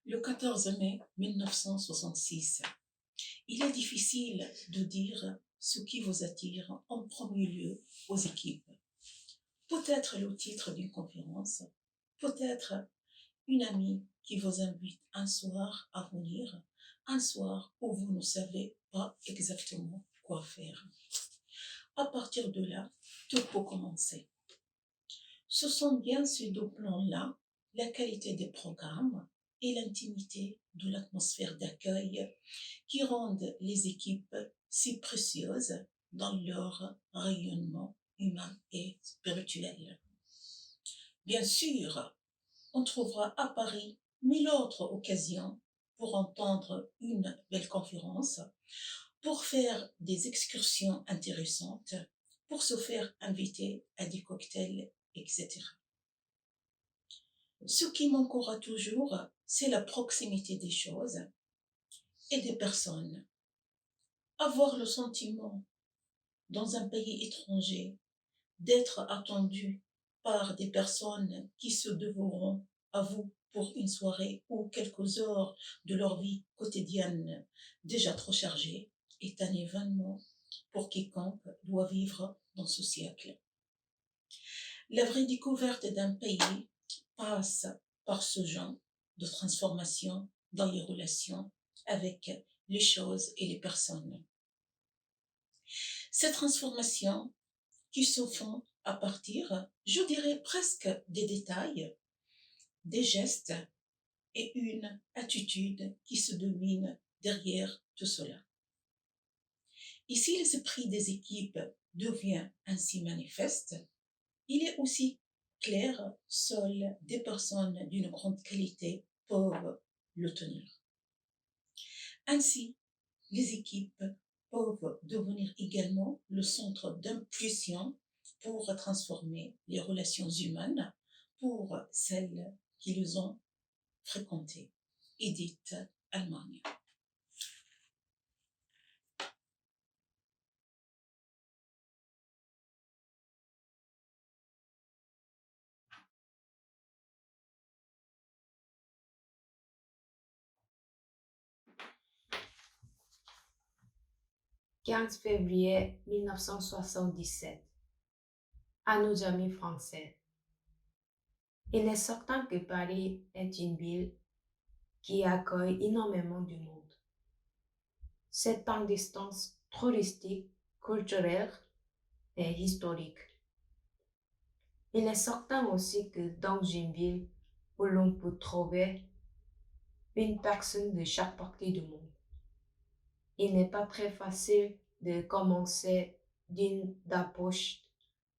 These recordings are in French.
Le 14 mai 1966, il est difficile de dire ce qui vous attire en premier lieu aux équipes. Peut-être le titre d'une conférence, peut-être une amie qui vous invite un soir à venir, un soir où vous ne savez pas exactement quoi faire. À partir de là, tout peut commencer. Ce sont bien ces deux plans-là, la qualité des programmes et l'intimité de l'atmosphère d'accueil, qui rendent les équipes si précieuses dans leur rayonnement humain et spirituel. Bien sûr, on trouvera à Paris 1000 autres occasions pour entendre une belle conférence, pour faire des excursions intéressantes, pour se faire inviter à des cocktails, etc. Ce qui manquera toujours, c'est la proximité des choses et des personnes. Avoir le sentiment, dans un pays étranger, d'être attendu par des personnes qui se dévoueront à vous pour une soirée ou quelques heures de leur vie quotidienne déjà trop chargée, est un événement pour quiconque doit vivre dans ce siècle. La vraie découverte d'un pays passe par ce genre de transformation dans les relations avec les choses et les personnes. Ces transformations qui se font à partir, je dirais presque des détails, des gestes et une attitude qui se domine derrière tout cela. Et si l'esprit des équipes devient ainsi manifeste, il est aussi clair, seules des personnes d'une grande qualité peuvent le tenir. Ainsi, les équipes peuvent devenir également le centre d'impulsion pour transformer les relations humaines pour celles qui les ont fréquentées. Edith Allemagne. 15 février 1977. À nos amis français. Il est certain que Paris est une ville qui accueille énormément du monde. C'est en distance touristique, culturelle et historique. Il est certain aussi que dans une ville où l'on peut trouver une personne de chaque partie du monde, il n'est pas très facile de commencer d'une approche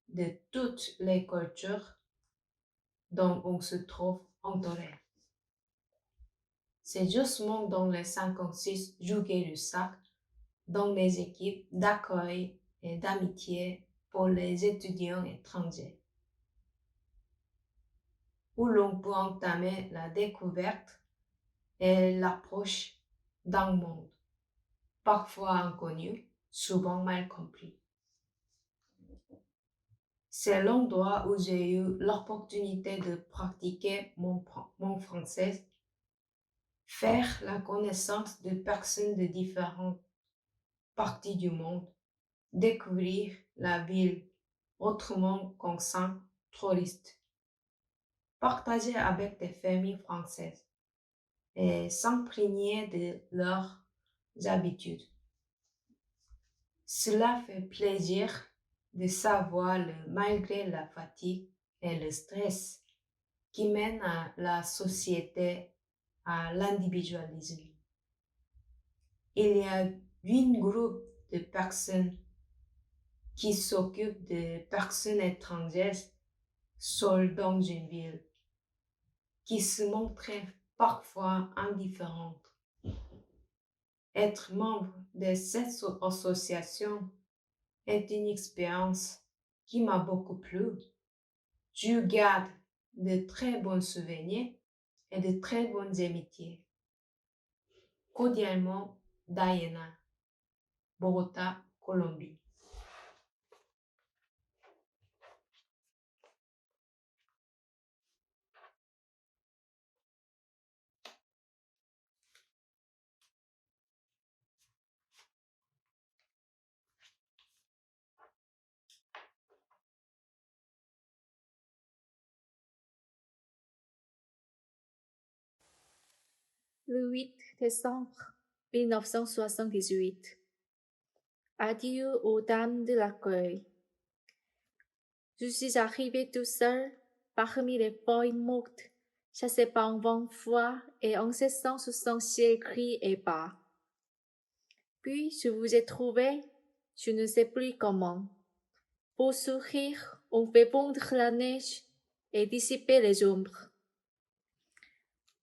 de toutes les cultures dont on se trouve entouré. C'est justement dans les 56 Juillet du Sac, dans les équipes d'accueil et d'amitié pour les étudiants étrangers, où l'on peut entamer la découverte et l'approche d'un monde, parfois inconnu, souvent mal compris. C'est l'endroit où j'ai eu l'opportunité de pratiquer mon français, faire la connaissance de personnes de différentes parties du monde, découvrir la ville autrement qu'en simple touriste, partager avec des familles françaises et s'imprégner de leurs habitudes. Cela fait plaisir de savoir malgré la fatigue et le stress qui mènent à la société à l'individualisme. Il y a un groupe de personnes qui s'occupent de personnes étrangères seules dans une ville, qui se montraient parfois indifférentes. Être membre de cette association est une expérience qui m'a beaucoup plu. Je garde de très bons souvenirs et de très bonnes amitiés. Cordialement, Diana, Bogota, Colombie. Le 8 décembre 1978. Adieu aux dames de l'accueil. Je suis arrivé tout seul parmi les feuilles mortes, chassé par un vent froid et incessant sous un ciel gris et bas. Puis je vous ai trouvé, je ne sais plus comment. Vos sourires ont fait fondre la neige et dissiper les ombres.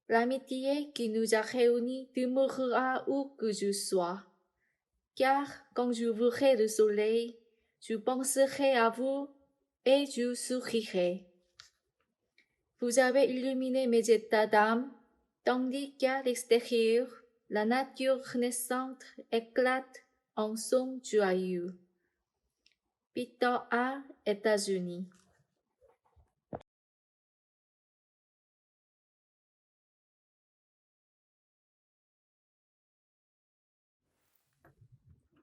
L'amitié qui nous a réunis demeurera où que je sois, car quand je verrai le soleil, je penserai à vous et je sourirai. Vous avez illuminé mes états d'âme, tandis qu'à l'extérieur, la nature naissante éclate en son joyeux. Peter A, États-Unis.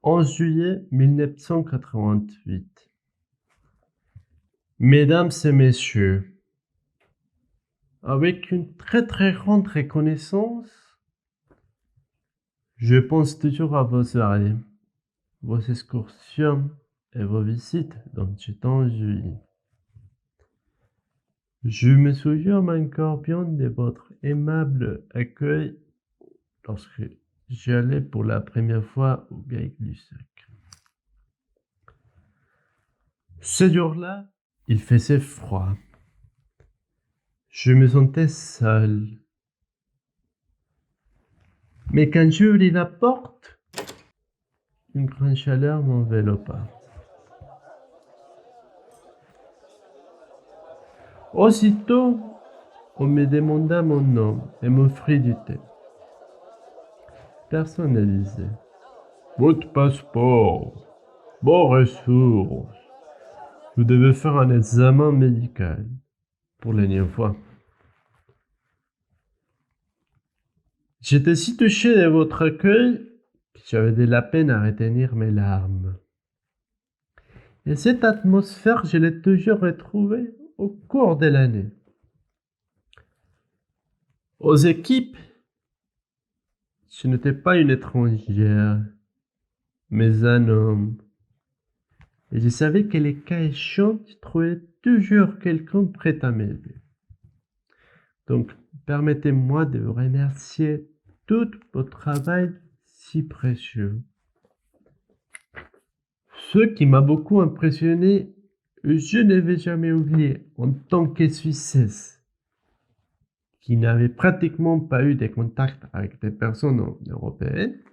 « 11 juillet 1988. Mesdames et messieurs, avec une très très grande reconnaissance, je pense toujours à vos soirées, vos excursions et vos visites dans ce temps juillet. Je me souviens encore bien de votre aimable accueil lorsque j'allais pour la première fois au Gay-Lussac. Ce jour-là, il faisait froid. Je me sentais seul. Mais quand j'ouvris la porte, une grande chaleur m'enveloppa. Aussitôt, on me demanda mon nom et m'offrit du thé. Personne ne disait « Votre passeport, vos ressources, vous devez faire un examen médical. » Pour l'énième fois. J'étais si touché de votre accueil que j'avais de la peine à retenir mes larmes. Et cette atmosphère, je l'ai toujours retrouvée au cours de l'année. Aux équipes, je n'étais pas une étrangère, mais un homme. Et je savais que les cas échéants, je trouvais toujours quelqu'un prêt à m'aider. Donc, permettez-moi de vous remercier tout votre travail si précieux. Ce qui m'a beaucoup impressionné, je ne vais jamais oublier, en tant que Suissesse, qui n'avait pratiquement pas eu de contact avec des personnes européennes,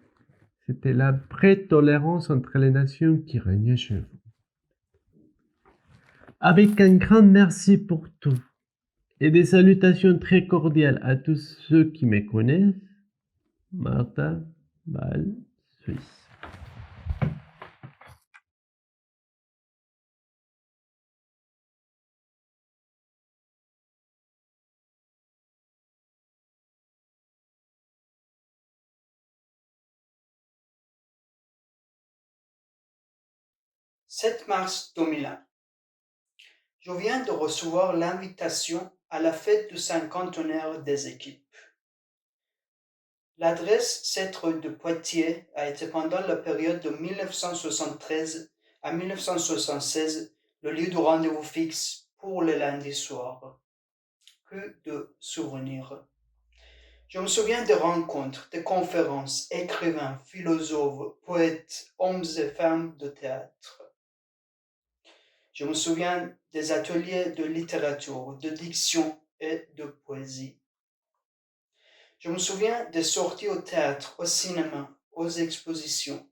c'était la vraie tolérance entre les nations qui régnait chez vous. Avec un grand merci pour tout et des salutations très cordiales à tous ceux qui me connaissent, Martha Ball, Suisse. « 7 mars 2001. Je viens de recevoir l'invitation à la fête du cinquantenaire des équipes. L'adresse Cêtre de Poitiers a été pendant la période de 1973 à 1976 le lieu de rendez-vous fixe pour les lundis soirs. Que de souvenirs. Je me souviens des rencontres, des conférences, écrivains, philosophes, poètes, hommes et femmes de théâtre. Je me souviens des ateliers de littérature, de diction et de poésie. Je me souviens des sorties au théâtre, au cinéma, aux expositions.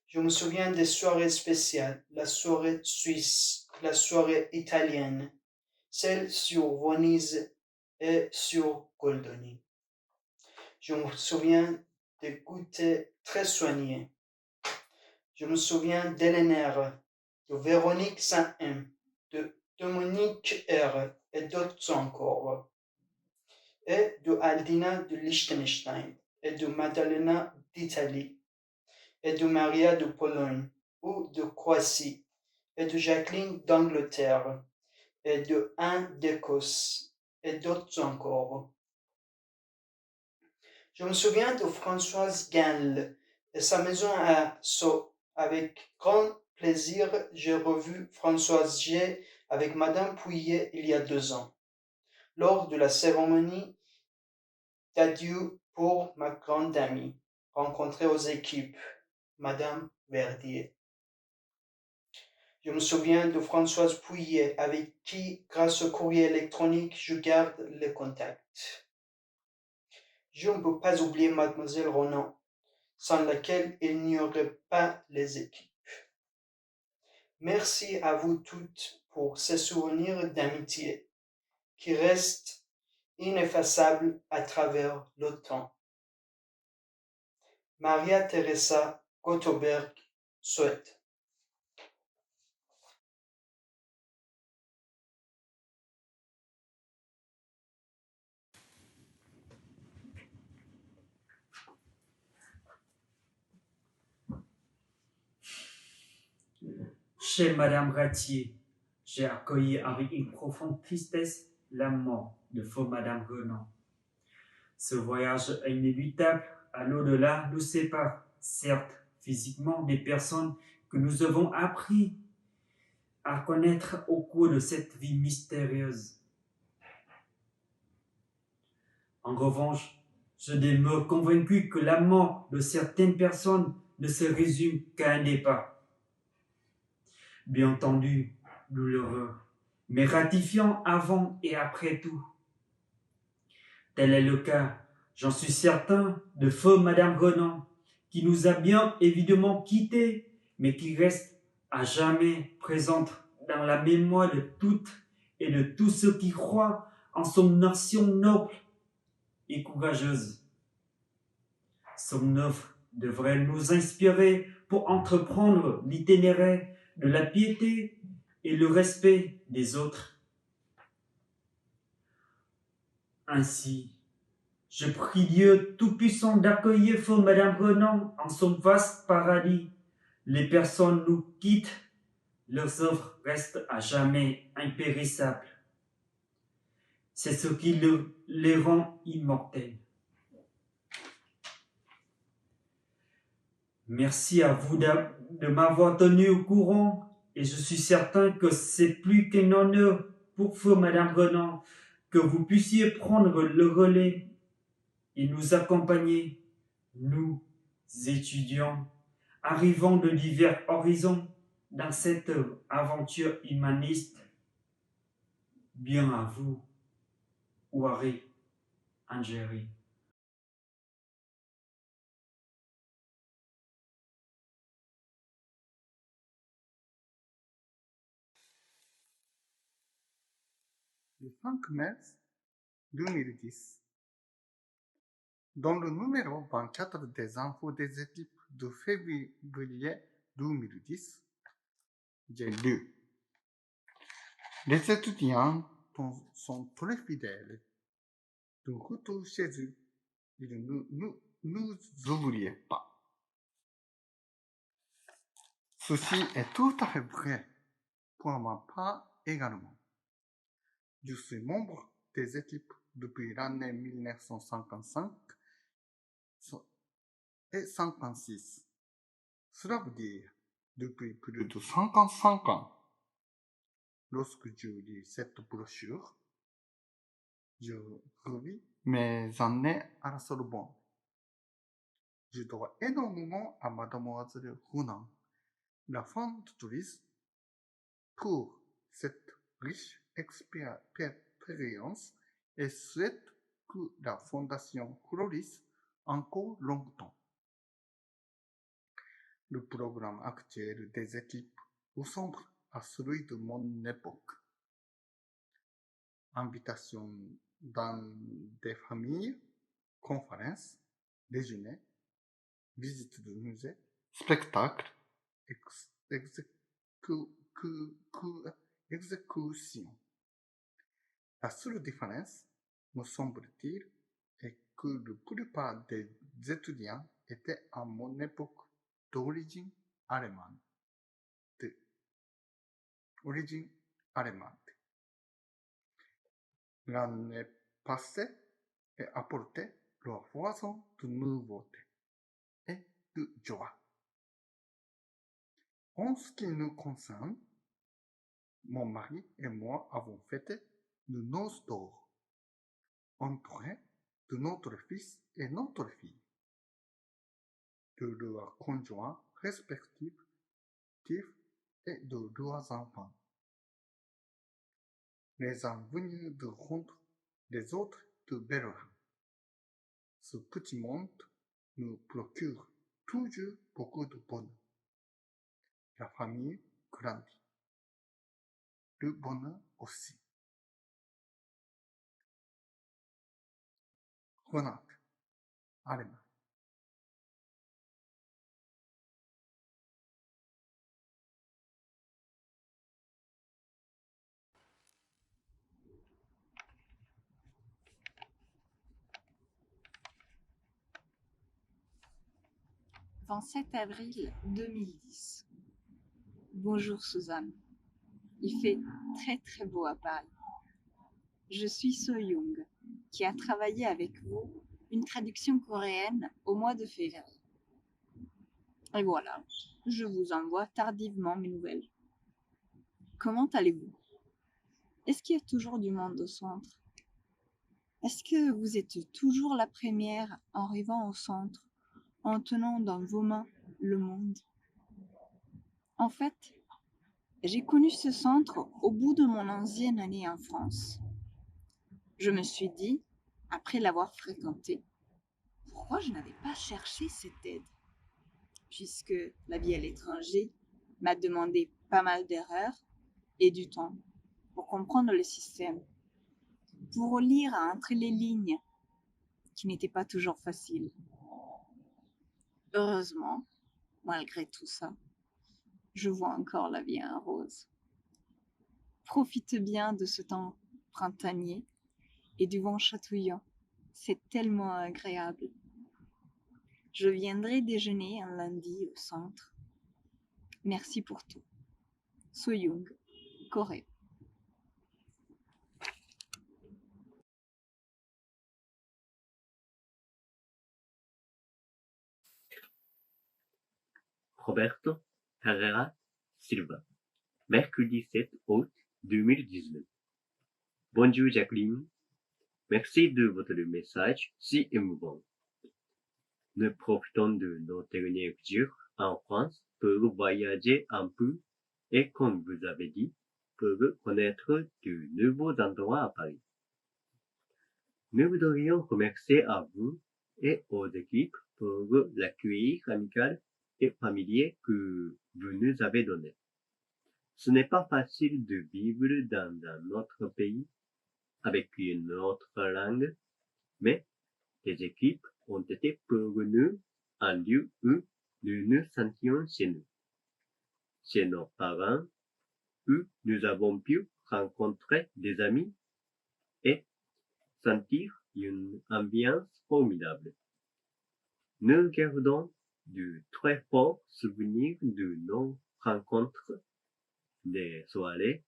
Je me souviens des soirées spéciales, la soirée suisse, la soirée italienne, celle sur Venise et sur Goldoni. Je me souviens des goûters très soignés. Je me souviens d'Hélénère, de Véronique Saint-M, de Dominique R et d'autres encore, et de Aldina de Liechtenstein, et de Maddalena d'Italie, et de Maria de Pologne, ou de Croatie, et de Jacqueline d'Angleterre, et de Anne d'Écosse, et d'autres encore. Je me souviens de Françoise Ganl et sa maison à Sceaux. Avec grand plaisir, j'ai revu Françoise G avec Madame Pouillet il y a 2 ans, lors de la cérémonie d'adieu pour ma grande amie, rencontrée aux équipes, Madame Verdier. Je me souviens de Françoise Pouillet, avec qui, grâce au courrier électronique, je garde les contacts. Je ne peux pas oublier Mademoiselle Ronan, sans laquelle il n'y aurait pas les équipes. Merci à vous toutes pour ces souvenirs d'amitié qui restent ineffaçables à travers le temps. Maria Teresa Gotterberg, Suède. Chez Madame Ratier, j'ai accueilli avec une profonde tristesse la mort de feu Madame Renan. Ce voyage inévitable à l'au-delà nous sépare, certes physiquement, des personnes que nous avons appris à connaître au cours de cette vie mystérieuse. En revanche, je demeure convaincu que la mort de certaines personnes ne se résume qu'à un départ. Bien entendu, douloureux, mais ratifiant avant et après tout. Tel est le cas, j'en suis certain, de feu Madame Renan, qui nous a bien évidemment quittés, mais qui reste à jamais présente dans la mémoire de toutes et de tous ceux qui croient en son action noble et courageuse. Son œuvre devrait nous inspirer pour entreprendre l'itinéraire de la piété et le respect des autres. Ainsi, je prie Dieu Tout-Puissant d'accueillir feu Madame Renan en son vaste paradis. Les personnes nous quittent, leurs œuvres restent à jamais impérissables. C'est ce qui les rend immortels. Merci à vous de m'avoir tenu au courant et je suis certain que c'est plus qu'un honneur pour feu Madame Renan que vous puissiez prendre le relais et nous accompagner, nous, étudiants, arrivant de divers horizons dans cette aventure humaniste. Bien à vous, Ouari Angérie. Le 5 mars 2010, dans le numéro 24 des infos des équipes de février 2010, j'ai lu: les étudiants sont très fidèles. De retour chez eux, ils ne nous oublient pas. Ceci est tout à fait vrai pour ma part également. Je suis membre des équipes depuis l'année 1955 et 56. Cela veut dire depuis plus de 55 ans. Lorsque je lis cette brochure, je revis mes années à la Sorbonne. Je dois énormément à Mademoiselle Renan, la fondatrice, pour cette riche expérience et souhaite que la fondation florisse encore longtemps. Le programme actuel des équipes ressemble à celui de mon époque. Invitation dans des familles, conférences, déjeuners, visites de musées, spectacles, exécutions. La seule différence, me semble-t-il, est que la plupart des étudiants étaient à mon époque d'origine allemande. L'année passée est apportée leur foison de nouveauté et de joie. En ce qui nous concerne, mon mari et moi avons fêté nos noces d'or, entourés de notre fils et notre fille, de leurs conjoints respectifs et de leurs enfants. Les uns venus de rendre les autres de Berlin. Ce petit monde nous procure toujours beaucoup de bonheur. La famille grandit. Le bonheur aussi. Renate, allemand. « 27 avril 2010. Bonjour Suzanne. Il fait très très beau à Paris. Je suis So Young, qui a travaillé avec vous une traduction coréenne au mois de février. Et voilà, je vous envoie tardivement mes nouvelles. Comment allez-vous? Est-ce qu'il y a toujours du monde au centre? Est-ce que vous êtes toujours la première en arrivant au centre, en tenant dans vos mains le monde? En fait, j'ai connu ce centre au bout de mon 11e année en France. Je me suis dit, après l'avoir fréquenté, pourquoi je n'avais pas cherché cette aide? Puisque la vie à l'étranger m'a demandé pas mal d'erreurs et du temps pour comprendre le système, pour lire entre les lignes, qui n'étaient pas toujours faciles. Heureusement, malgré tout ça, je vois encore la vie en rose. Profite bien de ce temps printanier et du vent chatouillant. C'est tellement agréable. Je viendrai déjeuner un lundi au centre. Merci pour tout. So Young, Corée. Roberto Herrera Silva, mercredi 7 août 2019. Bonjour Jacqueline, merci de votre message si émouvant. Nous profitons de nos derniers jours en France pour voyager un peu et, comme vous avez dit, pour connaître de nouveaux endroits à Paris. Nous voudrions remercier à vous et aux équipes pour l'accueil amical et familier que vous nous avez donné. Ce n'est pas facile de vivre dans un autre pays avec une autre langue, mais les équipes ont été pour nous un lieu où nous nous sentions chez nous, chez nos parents, où nous avons pu rencontrer des amis et sentir une ambiance formidable. Nous gardons de très forts souvenirs de nos rencontres, des soirées,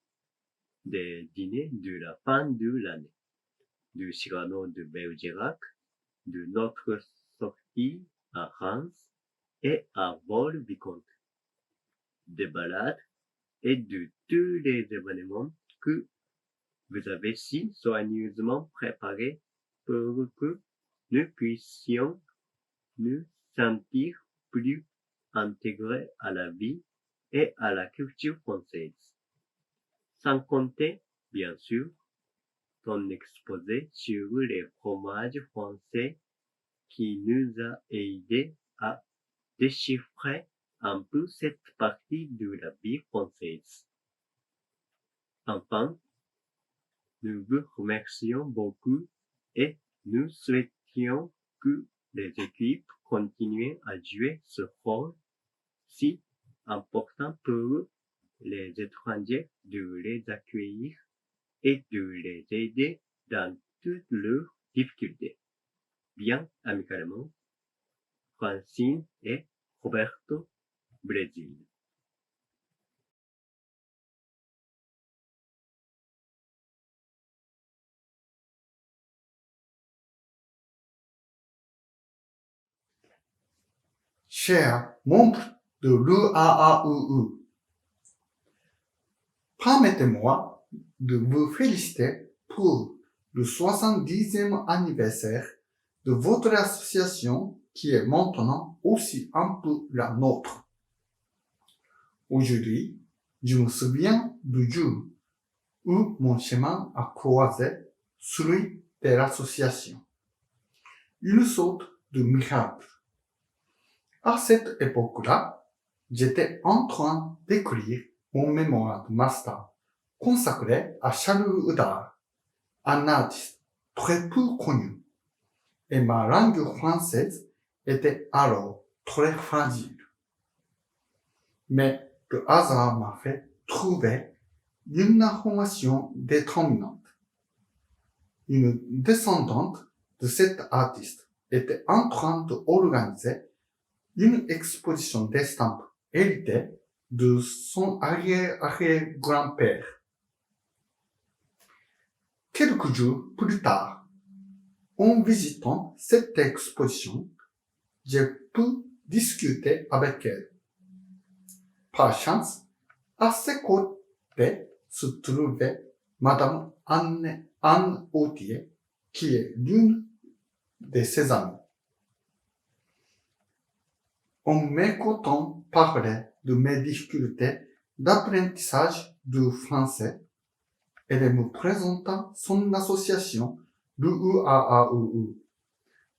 des dîners de la fin de l'année, du Cyrano de Bergerac, de notre sortie à Reims et à Vaux-le-Vicomte, des balades et de tous les événements que vous avez si soigneusement préparés pour que nous puissions nous sentir plus intégrés à la vie et à la culture française. Sans compter, bien sûr, ton exposé sur les fromages français qui nous a aidés à déchiffrer un peu cette partie de la vie française. Enfin, nous vous remercions beaucoup et nous souhaitions que les équipes continuent à jouer ce rôle si important pour les étrangers, de les accueillir et de les aider dans toutes leurs difficultés. Bien amicalement, Francine et Roberto, Brésil. chers membres de l'UAAUU, permettez-moi de vous féliciter pour le 70e anniversaire de votre association qui est maintenant aussi un peu la nôtre. Aujourd'hui, je me souviens du jour où mon chemin a croisé celui de l'association. Une sorte de miracle. À cette époque-là, j'étais en train d'écrire mon mémoire de master consacré à Charles Huddard, un artiste très peu connu, et ma langue française était alors très fragile. Mais le hasard m'a fait trouver une information déterminante. Une descendante de cet artiste était en train d'organiser une exposition d'estampes héritées de son arrière-arrière-grand-père. Quelques jours plus tard, en visitant cette exposition, j'ai pu discuter avec elle. Par chance, à ses côtés se trouvait Madame Anne Autier, qui est l'une de ses amies. En m'écoutant parler de mes difficultés d'apprentissage du français, elle me présenta son association, l'UAAUU.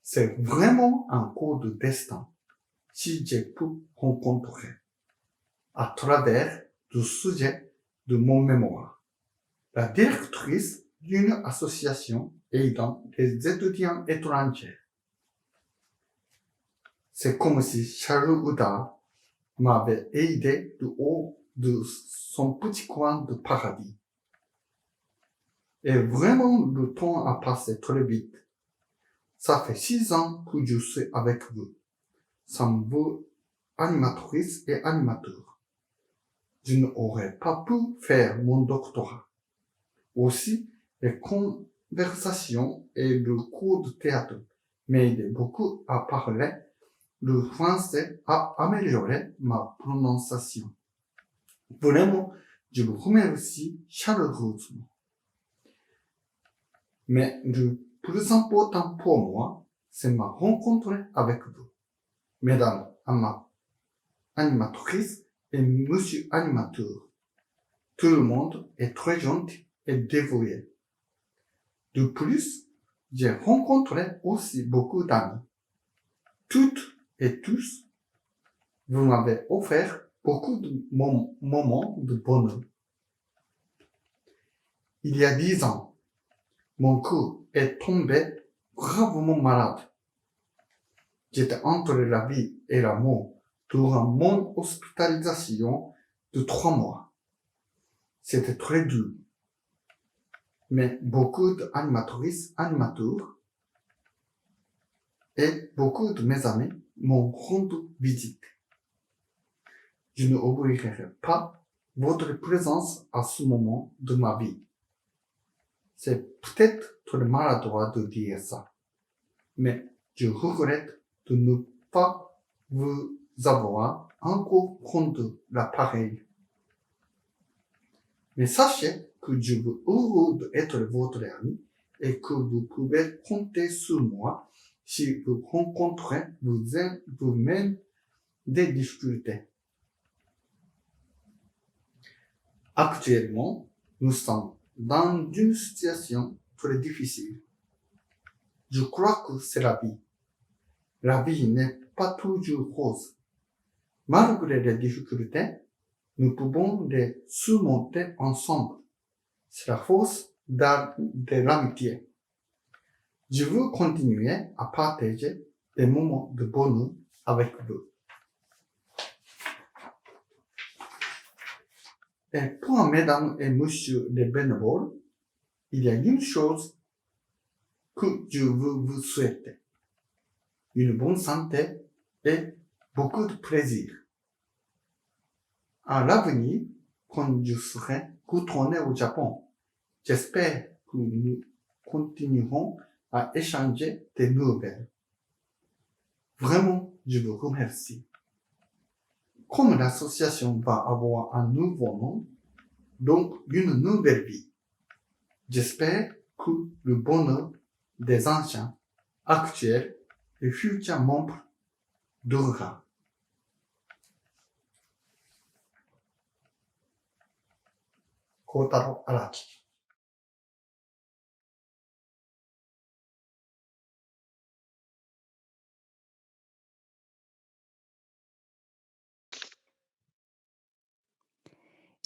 C'est vraiment un coup de destin si j'ai pu rencontrer, à travers le sujet de mon mémoire, la directrice d'une association aidant les étudiants étrangers. C'est comme si Charles Huddard m'avait aidé du haut de son petit coin de paradis. Et vraiment, le temps a passé très vite. Ça fait 6 ans que je suis avec vous, sans vous, animatrices et animateurs. Je n'aurais pas pu faire mon doctorat. Aussi, les conversations et le cours de théâtre m'aident beaucoup à parler le français, à améliorer ma prononciation. Vraiment, je vous remercie chaleureusement. Mais le plus important pour moi, c'est ma rencontre avec vous, mesdames animatrices et monsieur animateur. Tout le monde est très gentil et dévoué. De plus, j'ai rencontré aussi beaucoup d'amis. Toutes et tous, vous m'avez offert beaucoup de moments de bonheur. Il y a 10 ans, mon cœur est tombé gravement malade. J'étais entre la vie et la mort durant mon hospitalisation de 3 mois. C'était très dur. Mais beaucoup d'animatrices, animateurs et beaucoup de mes amis m'ont rendu visite. Je n'oublierai pas votre présence à ce moment de ma vie. C'est peut-être très maladroit de dire ça, mais je regrette de ne pas vous avoir encore rendu l'appareil. Mais sachez que je veux heureux d'être votre ami et que vous pouvez compter sur moi si vous rencontrez vous-même des difficultés. Actuellement, nous sommes dans une situation très difficile. Je crois que c'est la vie. La vie n'est pas toujours rose. Malgré les difficultés, nous pouvons les surmonter ensemble. C'est la force de l'amitié. Je veux continuer à partager des moments de bonheur avec vous. Et pour mesdames et messieurs les bénévoles, il y a une chose que je veux vous souhaiter. Une bonne santé et beaucoup de plaisir. À l'avenir, quand je serai retourné au Japon, j'espère que nous continuerons à échanger des nouvelles. Vraiment, je vous remercie. Comme l'association va avoir un nouveau nom, donc une nouvelle vie, j'espère que le bonheur des anciens, actuels et futurs membres durera. Kotaro Araki.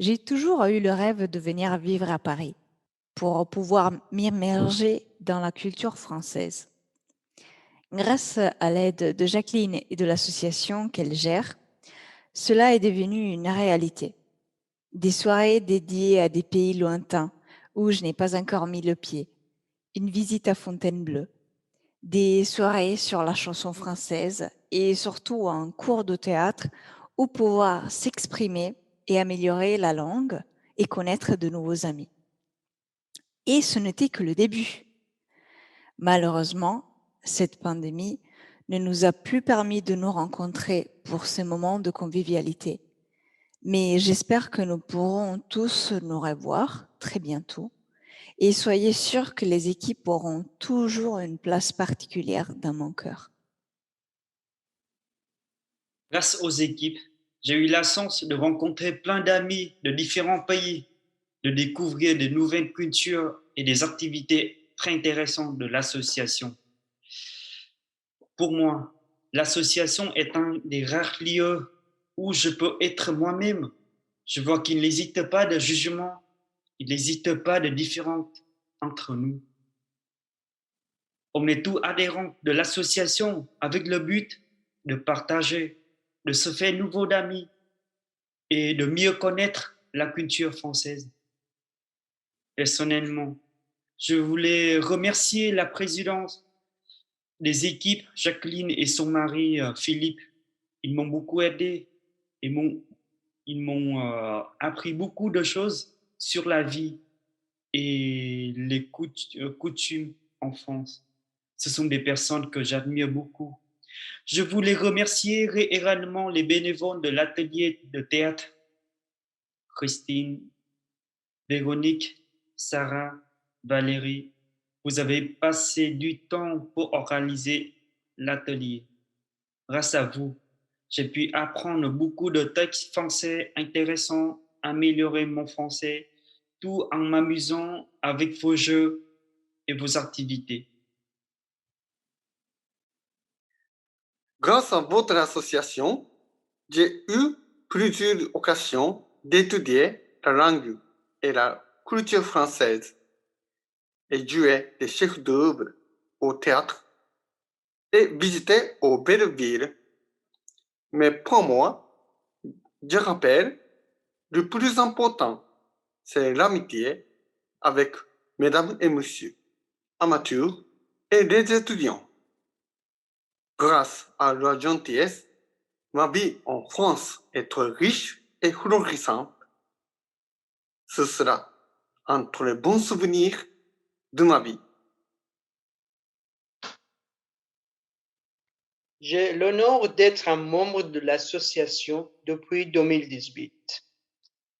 J'ai toujours eu le rêve de venir vivre à Paris pour pouvoir m'immerger dans la culture française. Grâce à l'aide de Jacqueline et de l'association qu'elle gère, cela est devenu une réalité. Des soirées dédiées à des pays lointains où je n'ai pas encore mis le pied, une visite à Fontainebleau, des soirées sur la chanson française et surtout un cours de théâtre où pouvoir s'exprimer et améliorer la langue et connaître de nouveaux amis. Et ce n'était que le début. Malheureusement, cette pandémie ne nous a plus permis de nous rencontrer pour ces moments de convivialité. Mais j'espère que nous pourrons tous nous revoir très bientôt. Et soyez sûrs que les équipes auront toujours une place particulière dans mon cœur. Grâce aux équipes, j'ai eu la chance de rencontrer plein d'amis de différents pays, de découvrir de nouvelles cultures et des activités très intéressantes de l'association. Pour moi, l'association est un des rares lieux où je peux être moi-même. Je vois qu'il n'existe pas de jugement, il n'existe pas de différence entre nous. On est tous adhérents de l'association avec le but de partager, de se faire nouveau d'amis et de mieux connaître la culture française. Personnellement, je voulais remercier la présidence des équipes, Jacqueline et son mari Philippe. Ils m'ont beaucoup aidé et ils m'ont appris beaucoup de choses sur la vie et les coutumes en France. Ce sont des personnes que j'admire beaucoup. Je voulais remercier réellement les bénévoles de l'atelier de théâtre, Christine, Véronique, Sarah, Valérie. Vous avez passé du temps pour organiser l'atelier. Grâce à vous, j'ai pu apprendre beaucoup de textes français intéressants, améliorer mon français, tout en m'amusant avec vos jeux et vos activités. Grâce à votre association, j'ai eu plusieurs occasions d'étudier la langue et la culture française et jouer des chefs-d'œuvre au théâtre et visiter aux belles villes. Mais pour moi, je rappelle, le plus important, c'est l'amitié avec mesdames et messieurs, amateurs et les étudiants. Grâce à leur gentillesse, ma vie en France est très riche et florissante. Ce sera un très bon souvenir de ma vie. J'ai l'honneur d'être un membre de l'association depuis 2018.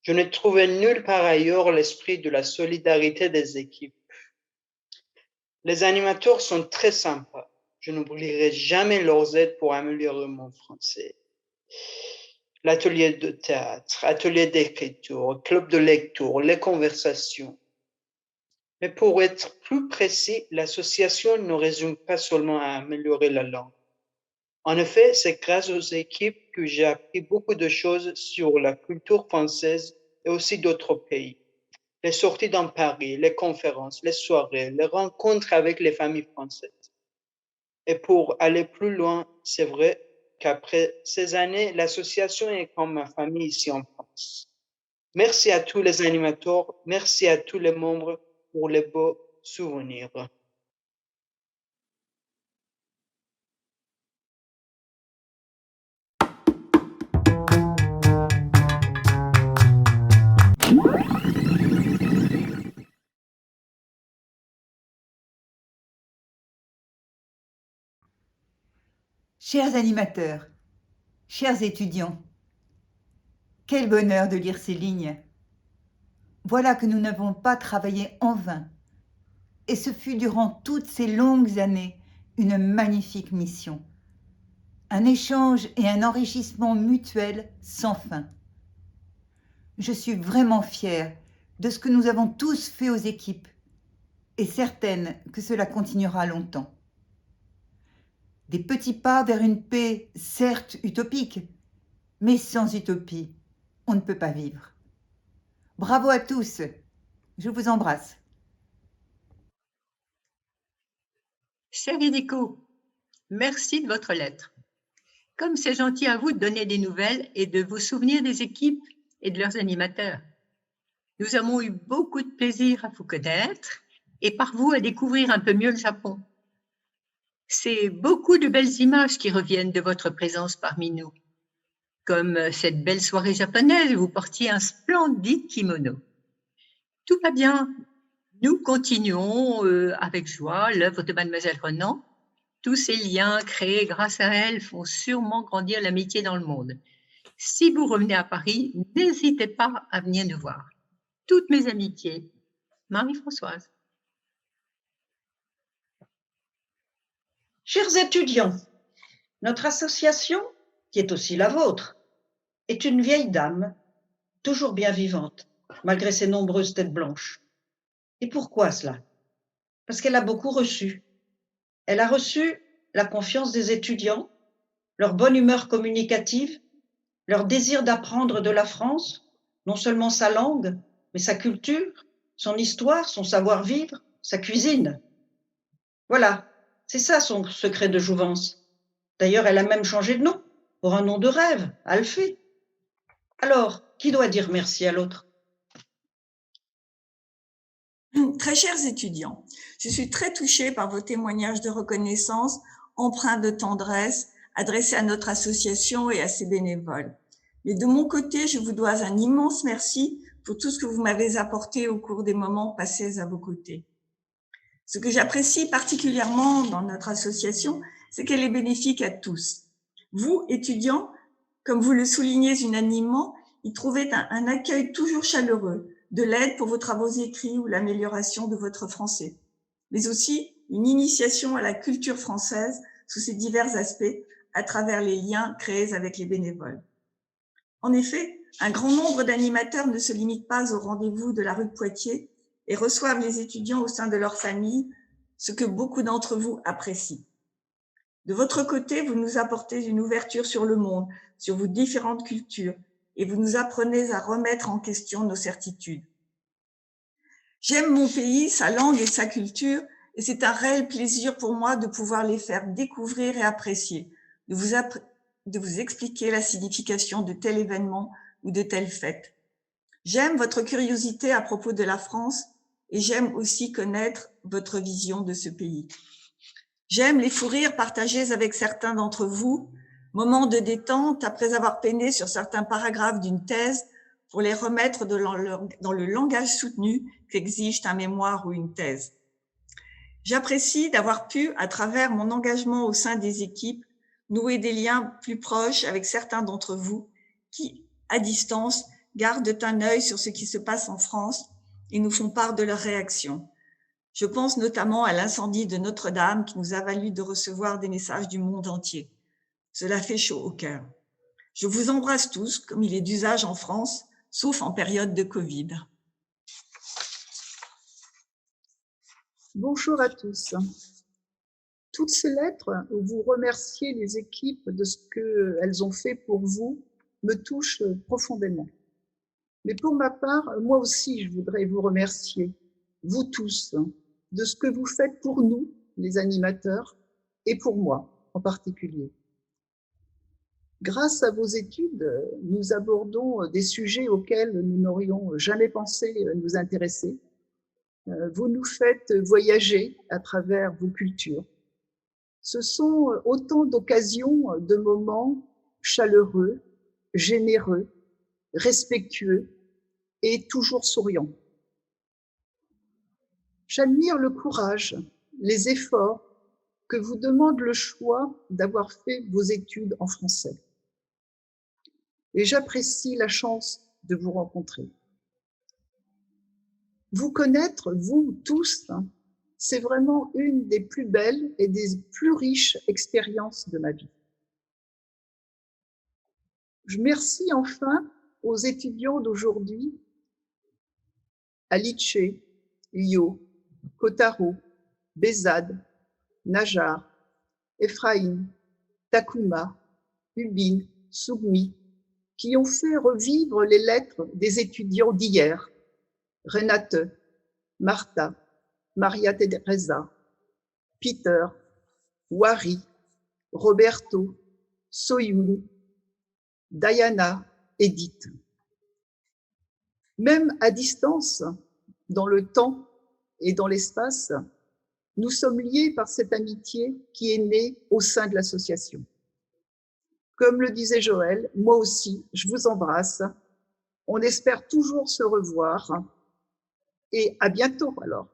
Je ne trouvais nulle part ailleurs l'esprit de la solidarité des équipes. Les animateurs sont très sympas. Je n'oublierai jamais leurs aides pour améliorer mon français. L'atelier de théâtre, atelier d'écriture, club de lecture, les conversations. Mais pour être plus précis, l'association ne résume pas seulement à améliorer la langue. En effet, c'est grâce aux équipes que j'ai appris beaucoup de choses sur la culture française et aussi d'autres pays. Les sorties dans Paris, les conférences, les soirées, les rencontres avec les familles françaises. Et pour aller plus loin, c'est vrai qu'après ces années, l'association est comme ma famille ici en France. Merci à tous les animateurs, merci à tous les membres pour les beaux souvenirs. Chers animateurs, chers étudiants, Quel bonheur de lire ces lignes. Voilà que nous n'avons pas travaillé en vain. Et ce fut durant toutes ces longues années une magnifique mission. Un échange et un enrichissement mutuel sans fin. Je suis vraiment fière de ce que nous avons tous fait aux équipes et certaine que cela continuera longtemps. Des petits pas vers une paix certes utopique, mais sans utopie, on ne peut pas vivre. Bravo à tous, je vous embrasse. Cher Hideko, merci de votre lettre. Comme c'est gentil à vous de donner des nouvelles et de vous souvenir des équipes et de leurs animateurs. Nous avons eu beaucoup de plaisir à vous connaître et par vous à découvrir un peu mieux le Japon. C'est beaucoup de belles images qui reviennent de votre présence parmi nous, comme cette belle soirée japonaise où vous portiez un splendide kimono. Tout va bien. Nous continuons avec joie l'œuvre de Mademoiselle Renan. Tous ces liens créés grâce à elle font sûrement grandir l'amitié dans le monde. Si vous revenez à Paris, n'hésitez pas à venir nous voir. Toutes mes amitiés. Marie-Françoise. Chers étudiants, notre association, qui est aussi la vôtre, est une vieille dame, toujours bien vivante, malgré ses nombreuses têtes blanches. Et pourquoi cela? Parce qu'elle a beaucoup reçu. Elle a reçu la confiance des étudiants, leur bonne humeur communicative, leur désir d'apprendre de la France, non seulement sa langue, mais sa culture, son histoire, son savoir-vivre, sa cuisine. Voilà, c'est ça son secret de jouvence. D'ailleurs, elle a même changé de nom, pour un nom de rêve, Alphée. Alors, qui doit dire merci à l'autre? Très chers étudiants, je suis très touchée par vos témoignages de reconnaissance empreints de tendresse adressés à notre association et à ses bénévoles. Mais de mon côté, je vous dois un immense merci pour tout ce que vous m'avez apporté au cours des moments passés à vos côtés. Ce que j'apprécie particulièrement dans notre association, c'est qu'elle est bénéfique à tous. Vous, étudiants, comme vous le soulignez unanimement, y trouvez un accueil toujours chaleureux, de l'aide pour vos travaux écrits ou l'amélioration de votre français, mais aussi une initiation à la culture française sous ses divers aspects à travers les liens créés avec les bénévoles. En effet, un grand nombre d'animateurs ne se limitent pas au rendez-vous de la rue de Poitiers et reçoivent les étudiants au sein de leur famille, ce que beaucoup d'entre vous apprécient. De votre côté, vous nous apportez une ouverture sur le monde, sur vos différentes cultures, et vous nous apprenez à remettre en question nos certitudes. J'aime mon pays, sa langue et sa culture, et c'est un réel plaisir pour moi de pouvoir les faire découvrir et apprécier, de vous expliquer la signification de tel événement ou de telle fête. J'aime votre curiosité à propos de la France et j'aime aussi connaître votre vision de ce pays. J'aime les fous rires partagés avec certains d'entre vous, moments de détente après avoir peiné sur certains paragraphes d'une thèse pour les remettre dans le langage soutenu qu'exige un mémoire ou une thèse. J'apprécie d'avoir pu, à travers mon engagement au sein des équipes, nouer des liens plus proches avec certains d'entre vous qui, à distance, gardent un œil sur ce qui se passe en France et nous font part de leurs réactions. Je pense notamment à l'incendie de Notre-Dame qui nous a valu de recevoir des messages du monde entier. Cela fait chaud au cœur. Je vous embrasse tous, comme il est d'usage en France, sauf en période de Covid. Bonjour à tous. Toutes ces lettres où vous remerciez les équipes de ce qu'elles ont fait pour vous me touchent profondément. Mais pour ma part, moi aussi, je voudrais vous remercier, vous tous, de ce que vous faites pour nous, les animateurs, et pour moi en particulier. Grâce à vos études, nous abordons des sujets auxquels nous n'aurions jamais pensé nous intéresser. Vous nous faites voyager à travers vos cultures. Ce sont autant d'occasions, de moments chaleureux, généreux, respectueux et toujours souriants. J'admire le courage, les efforts que vous demande le choix d'avoir fait vos études en français. et j'apprécie la chance de vous rencontrer. Vous connaître, vous tous, c'est vraiment une des plus belles et des plus riches expériences de ma vie. Je remercie enfin aux étudiants d'aujourd'hui, Alice, Lio, Kotaro, Bezad, Najar, Ephraim, Takuma, Ubin, Sougmi, qui ont fait revivre les lettres des étudiants d'hier, Renate, Martha, Maria Teresa, Peter, Wari, Roberto, Soyoun, Diana, Edith. Même à distance, dans le temps et dans l'espace, nous sommes liés par cette amitié qui est née au sein de l'association. Comme le disait Joël, moi aussi, je vous embrasse. On espère toujours se revoir et à bientôt alors.